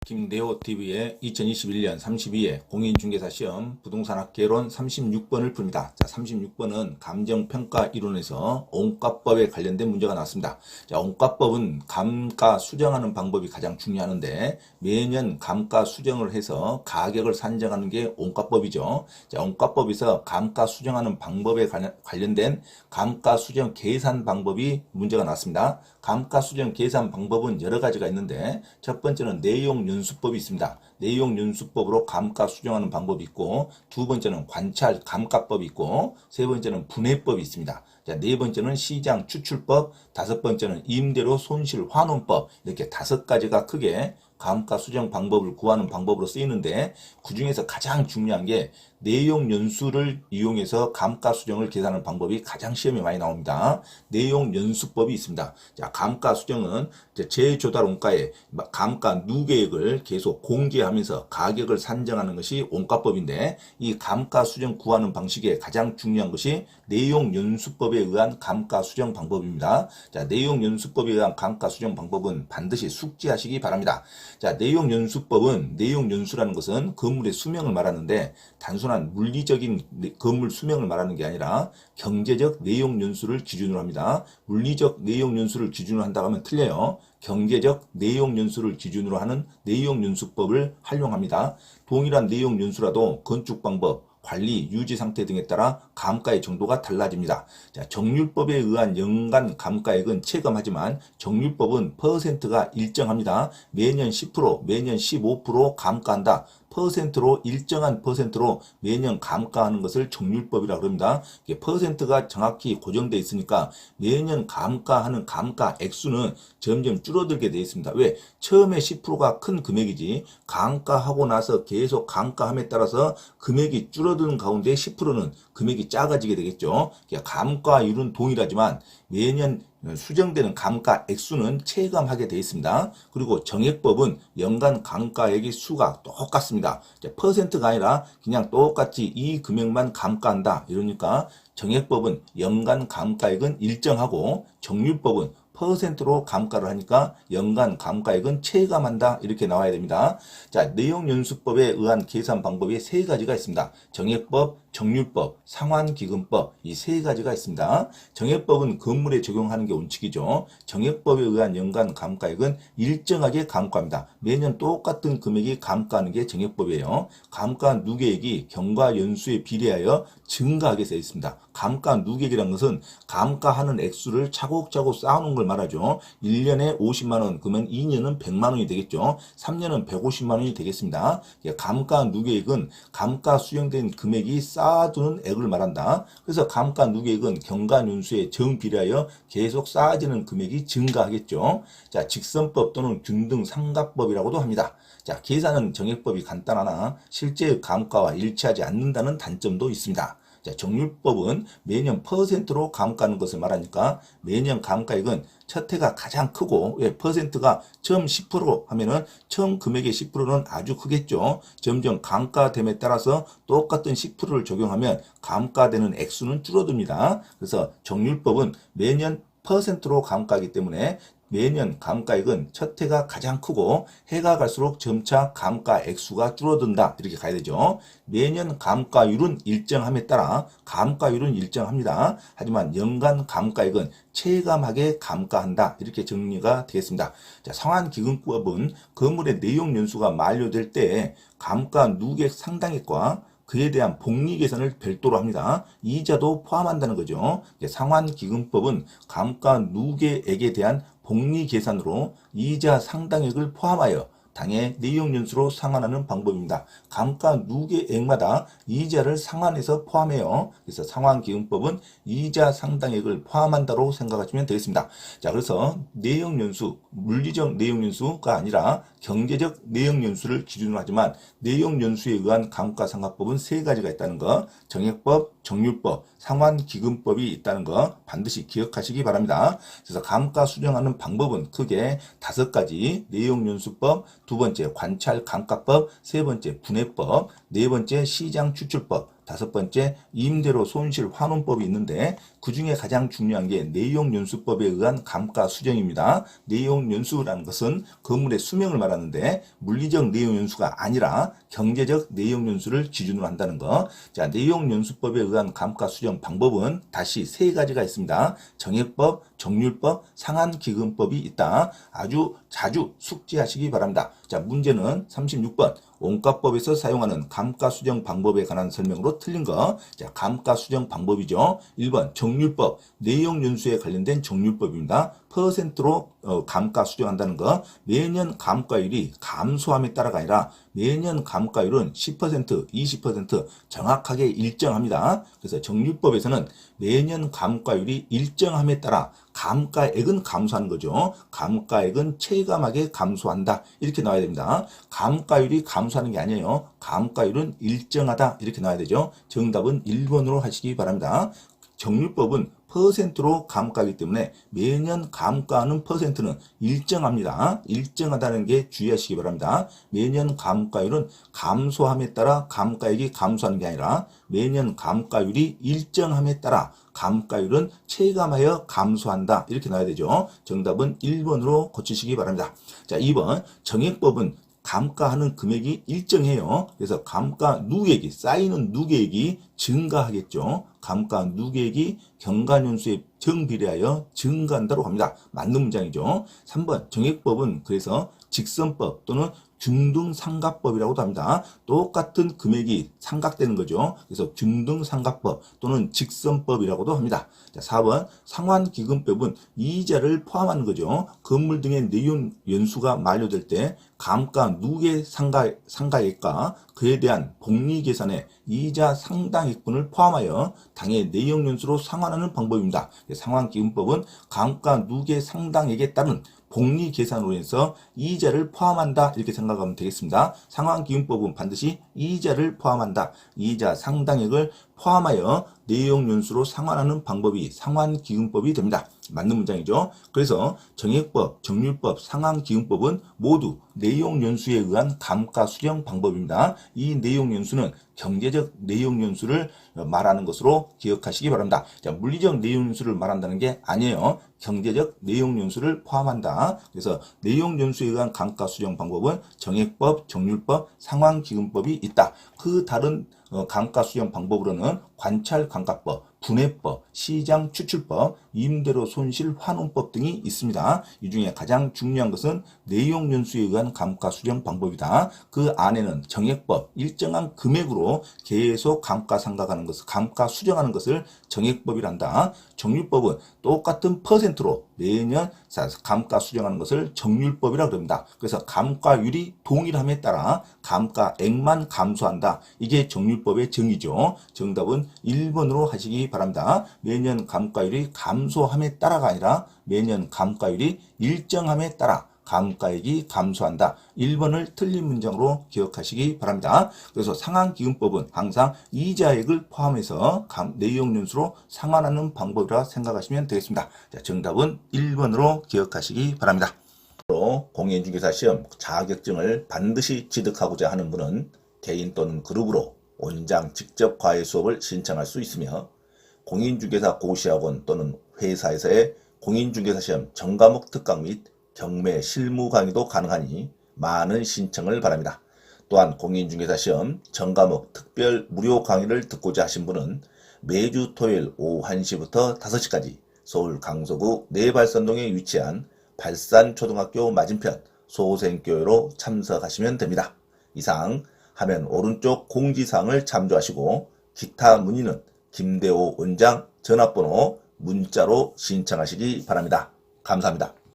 김대호TV의 2021년 32회 공인중개사 시험 부동산학개론 36번을 풉니다. 자, 36번은 감정평가 이론에서 온가법에 관련된 문제가 나왔습니다. 자, 온가법은 감가 수정하는 방법이 가장 중요하는데 매년 감가 수정을 해서 가격을 산정하는 게 온가법이죠. 자, 온가법에서 감가 수정하는 방법에 관련된 감가 수정 계산 방법이 문제가 나왔습니다. 감가 수정 계산 방법은 여러 가지가 있는데 첫 번째는 내용 연수법이 있습니다. 내용 연수법으로 감가 수정하는 방법이 있고, 두 번째는 관찰 감가법이 있고, 세 번째는 분해법이 있습니다. 자, 네 번째는 시장 추출법, 다섯 번째는 임대료 손실 환원법, 이렇게 다섯 가지가 크게 감가 수정 방법을 구하는 방법으로 쓰이는데, 그 중에서 가장 중요한 게 내용 연수를 이용해서 감가 수정을 계산하는 방법이 가장 시험에 많이 나옵니다. 내용 연수법이 있습니다. 자, 감가 수정은 재조달 원가의 감가 누계액을 계속 공개하면서 가격을 산정하는 것이 원가법인데, 이 감가 수정 구하는 방식에 가장 중요한 것이 내용 연수법에 의한 감가 수정 방법입니다. 자, 내용 연수법에 의한 감가 수정 방법은 반드시 숙지하시기 바랍니다. 자, 내용 연수법은, 내용 연수라는 것은 건물의 수명을 말하는데 단순한 물리적인 건물 수명을 말하는 게 아니라 경제적 내용 연수를 기준으로 합니다. 물리적 내용 연수를 기준으로 한다고 하면 틀려요. 경제적 내용 연수를 기준으로 하는 내용 연수법을 활용합니다. 동일한 내용 연수라도 건축 방법, 관리, 유지 상태 등에 따라 감가의 정도가 달라집니다. 자, 정률법에 의한 연간 감가액은 체감하지만 정률법은 퍼센트가 일정합니다. 매년 10%, 매년 15% 감가한다. 퍼센트로 일정한 퍼센트로 매년 감가하는 것을 정률법이라고 합니다. 퍼센트가 정확히 고정되어 있으니까 매년 감가하는 감가 액수는 점점 줄어들게 되어 있습니다. 왜? 처음에 10%가 큰 금액이지 감가하고 나서 계속 감가함에 따라서 금액이 줄어드는 가운데 10%는 금액이 작아지게 되겠죠. 감가율은 동일하지만 매년 수정되는 감가 액수는 체감하게 되어 있습니다. 그리고 정액법은 연간 감가액의 수가 똑같습니다. 퍼센트가 아니라 그냥 똑같이 이 금액만 감가한다. 이러니까 정액법은 연간 감가액은 일정하고 정률법은 퍼센트로 감가를 하니까 연간 감가액은 체감한다. 이렇게 나와야 됩니다. 자, 내용연수법에 의한 계산 방법이 세 가지가 있습니다. 정액법, 정률법, 상환기금법, 이 세 가지가 있습니다. 정액법은 건물에 적용하는 게 원칙이죠. 정액법에 의한 연간 감가액은 일정하게 감가합니다. 매년 똑같은 금액이 감가하는 게 정액법이에요. 감가 누계액이 경과 연수에 비례하여 증가하게 되어 있습니다. 감가 누계액이라는 것은 감가하는 액수를 차곡차곡 쌓아놓은 걸 말하죠. 1년에 50만 원, 그러면 2년은 100만 원이 되겠죠. 3년은 150만 원이 되겠습니다. 감가 누계액은 감가 수령된 금액이 쌓아두는 액을 말한다. 그래서 감가 누계액은 경과 연수에 정비례하여 계속 쌓아지는 금액이 증가하겠죠. 자, 직선법 또는 균등 삼각법이라고도 합니다. 자, 계산은 정액법이 간단하나 실제 감가와 일치하지 않는다는 단점도 있습니다. 자, 정률법은 매년 퍼센트로 감가하는 것을 말하니까 매년 감가액은 첫 해가 가장 크고, 왜? 퍼센트가 처음 10% 하면은 처음 금액의 10%는 아주 크겠죠. 점점 감가됨에 따라서 똑같은 10%를 적용하면 감가되는 액수는 줄어듭니다. 그래서 정률법은 매년 퍼센트로 감가하기 때문에 매년 감가액은 첫 해가 가장 크고 해가 갈수록 점차 감가 액수가 줄어든다. 이렇게 가야 되죠. 매년 감가율은 일정함에 따라 감가율은 일정합니다. 하지만 연간 감가액은 체감하게 감가한다. 이렇게 정리가 되겠습니다. 자, 상환기금법은 건물의 내용 연수가 만료될 때 감가 누계액 상당액과 그에 대한 복리 계산을 별도로 합니다. 이자도 포함한다는 거죠. 상환기금법은 감가 누계액에 대한 복리 계산으로 이자 상당액을 포함하여 당해 내용 연수로 상환하는 방법입니다. 감가 누계액마다 이자를 상환해서 포함해요. 그래서 상환기금법은 이자 상당액을 포함한다고 생각하시면 되겠습니다. 자, 그래서 내용 연수, 물리적 내용 연수가 아니라 경제적 내용 연수를 기준으로 하지만 내용 연수에 의한 감가상각법은 세 가지가 있다는 거, 정액법, 정률법, 상환기금법이 있다는 거 반드시 기억하시기 바랍니다. 그래서 감가 수정하는 방법은 크게 다섯 가지, 내용연수법, 두 번째 관찰 감가법, 세 번째 분해법, 네 번째 시장 추출법, 다섯 번째, 임대료 손실 환원법이 있는데 그 중에 가장 중요한 게 내용연수법에 의한 감가수정입니다. 내용연수라는 것은 건물의 수명을 말하는데 물리적 내용연수가 아니라 경제적 내용연수를 기준으로 한다는 거. 자, 내용연수법에 의한 감가수정 방법은 다시 세 가지가 있습니다. 정액법, 정률법, 상한기금법이 있다. 아주 자주 숙지하시기 바랍니다. 자, 문제는 36번. 원가법에서 사용하는 감가수정 방법에 관한 설명으로 틀린 거. 자, 감가수정 방법이죠. 1번 정률법, 내용연수에 관련된 정률법입니다. 퍼센트로 감가수정한다는 거. 매년 감가율이 감소함에 따라가 아니라 매년 감가율은 10%, 20% 정확하게 일정합니다. 그래서 정률법에서는 매년 감가율이 일정함에 따라 감가액은 감소하는 거죠. 감가액은 체감하게 감소한다. 이렇게 나와야 됩니다. 감가율이 감소하는 게 아니에요. 감가율은 일정하다. 이렇게 나와야 되죠. 정답은 1번으로 하시기 바랍니다. 정률법은 퍼센트로 감가하기 때문에 매년 감가하는 퍼센트는 일정합니다. 일정하다는 게 주의하시기 바랍니다. 매년 감가율은 감소함에 따라 감가액이 감소하는 게 아니라 매년 감가율이 일정함에 따라 감가율은 체감하여 감소한다. 이렇게 나와야 되죠. 정답은 1번으로 고치시기 바랍니다. 자, 2번 정액법은 감가하는 금액이 일정해요. 그래서 감가 누계액이 쌓이는 누계액이 증가하겠죠. 감가 누계액이 경관연수에 정비례하여 증가한다고 합니다. 맞는 문장이죠. 3번 정액법은 그래서 직선법 또는 균등상각법이라고도 합니다. 똑같은 금액이 상각되는 거죠. 그래서 균등상각법 또는 직선법이라고도 합니다. 자, 4번 상환기금법은 이자를 포함하는 거죠. 건물 등의 내용 연수가 만료될 때 감가 누계 상가액과 그에 대한 복리계산에 이자 상당액분을 포함하여 당해 내용연수로 상환하는 방법입니다. 상환기금법은 감가 누계 상당액에 따른 복리 계산으로 해서 이자를 포함한다. 이렇게 생각하면 되겠습니다. 상환기금법은 반드시 이자를 포함한다. 이자 상당액을 포함하여 내용연수로 상환하는 방법이 상환기금법이 됩니다. 맞는 문장이죠. 그래서 정액법, 정률법, 상환기금법은 모두 내용연수에 의한 감가수정 방법입니다. 이 내용연수는 경제적 내용연수를 말하는 것으로 기억하시기 바랍니다. 자, 물리적 내용연수를 말한다는 게 아니에요. 경제적 내용연수를 포함한다. 그래서 내용연수에 의한 감가수정 방법은 정액법, 정률법, 상환기금법이 있다. 그 다른 감가수정 방법으로는 관찰감가법, 분해법, 시장추출법, 임대료 손실 환원법 등이 있습니다. 이 중에 가장 중요한 것은 내용연수에 의한 감가수정 방법이다. 그 안에는 정액법, 일정한 금액으로 계속 감가상각하는 것을, 감가수정하는 것을 정액법이란다. 정률법은 똑같은 퍼센트로 매년 감가수정하는 것을 정률법이라고 합니다. 그래서 감가율이 동일함에 따라 감가액만 감소한다. 이게 정률법의 정의죠. 정답은 1번으로 하시기 바랍니다. 매년 감가율이 감소함에 따라가 아니라 매년 감가율이 일정함에 따라 감가액이 감소한다. 1번을 틀린 문장으로 기억하시기 바랍니다. 그래서 상환기금법은 항상 이자액을 포함해서 내용연수로 상환하는 방법이라 생각하시면 되겠습니다. 자, 정답은 1번으로 기억하시기 바랍니다. 공인중개사 시험 자격증을 반드시 취득하고자 하는 분은 개인 또는 그룹으로 원장 직접 과외 수업을 신청할 수 있으며 공인중개사 고시학원 또는 회사에서의 공인중개사 시험 전과목 특강 및 경매 실무 강의도 가능하니 많은 신청을 바랍니다. 또한 공인중개사 시험 전과목 특별 무료 강의를 듣고자 하신 분은 매주 토요일 오후 1시부터 5시까지 서울 강서구 내발산동에 위치한 발산초등학교 맞은편 소생교회로 참석하시면 됩니다. 이상 화면 오른쪽 공지사항을 참조하시고 기타 문의는 김대호 원장 전화번호 문자로 신청하시기 바랍니다. 감사합니다.